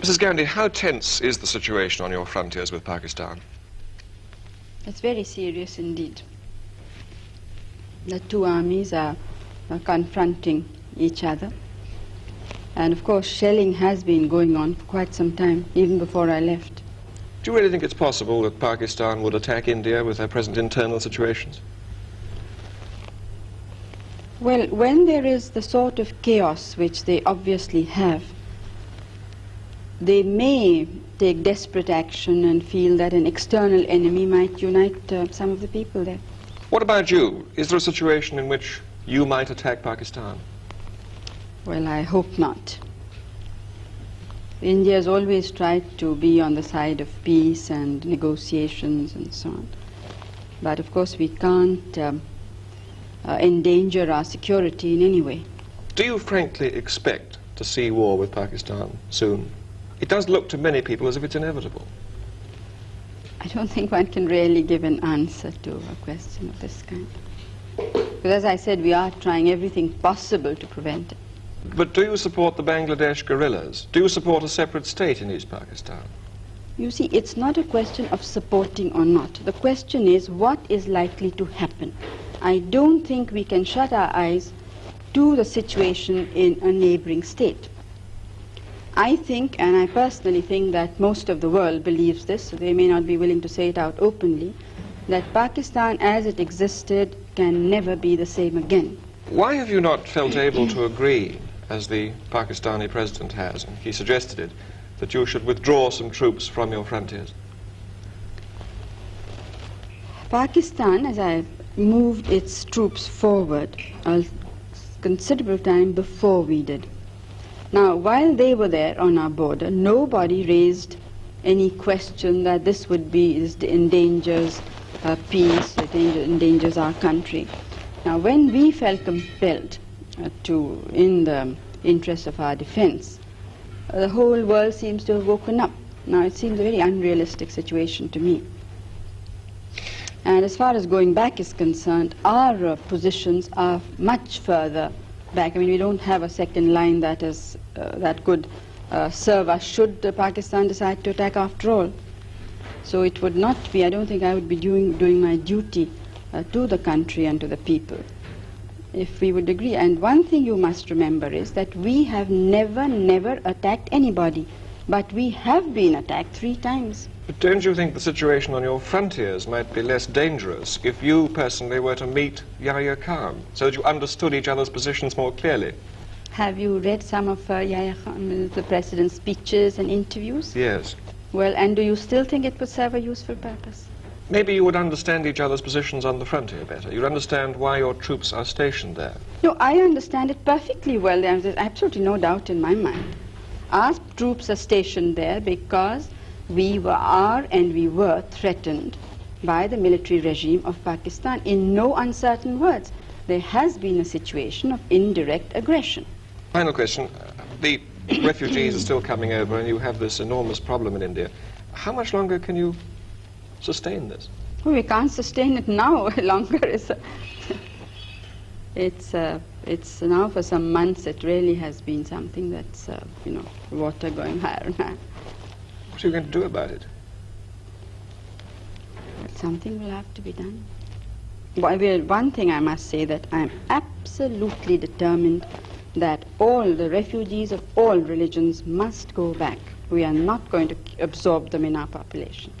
Mrs. Gandhi, how tense is the situation on your frontiers with Pakistan? It's very serious indeed. The two armies are confronting each other. And of course, shelling has been going on for quite some time, even before I left. Do you really think it's possible that Pakistan would attack India with their present internal situations? Well, when there is the sort of chaos which they obviously have, they may take desperate action and feel that an external enemy might unite some of the people there. What about you? Is there a situation in which you might attack Pakistan? Well, I hope not. India has always tried to be on the side of peace and negotiations and so on. But of course we can't endanger our security in any way. Do you frankly expect to see war with Pakistan soon? It does look to many people as if it's inevitable. I don't think one can really give an answer to a question of this kind. Because as I said, we are trying everything possible to prevent it. But do you support the Bangladesh guerrillas? Do you support a separate state in East Pakistan? You see, it's not a question of supporting or not. The question is what is likely to happen. I don't think we can shut our eyes to the situation in a neighboring state. I think, and I personally think that most of the world believes this, so they may not be willing to say it out openly, that Pakistan as it existed can never be the same again. Why have you not felt able to agree, as the Pakistani president has, and he suggested it, that you should withdraw some troops from your frontiers? Pakistan, as I moved its troops forward a considerable time before we did. Now, while they were there on our border, nobody raised any question that this would be, this endangers peace, it endangers our country. Now, when we felt compelled to, in the interest of our defense, the whole world seems to have woken up. Now, it seems a very unrealistic situation to me. And as far as going back is concerned, our positions are much further back. I mean, we don't have a second line that is that could serve us should Pakistan decide to attack after all. So it would not be, I don't think I would be doing my duty to the country and to the people if we would agree. And one thing you must remember is that we have never attacked anybody, but we have been attacked 3 times. But don't you think the situation on your frontiers might be less dangerous if you personally were to meet Yahya Khan, so that you understood each other's positions more clearly? Have you read some of Yahya Khan, the president's speeches and interviews? Yes. Well, and do you still think it would serve a useful purpose? Maybe you would understand each other's positions on the frontier better. You'd understand why your troops are stationed there. No, I understand it perfectly well. There's absolutely no doubt in my mind. Our troops are stationed there because we were threatened by the military regime of Pakistan. In no uncertain words, there has been a situation of indirect aggression. Final question. The refugees are still coming over and you have this enormous problem in India. How much longer can you sustain this? Well, we can't sustain it now longer. It's now for some months it really has been something that's, water going higher and higher. What are you going to do about it? Well, something will have to be done. Well, one thing I must say, that I'm absolutely determined that all the refugees of all religions must go back. We are not going to absorb them in our population.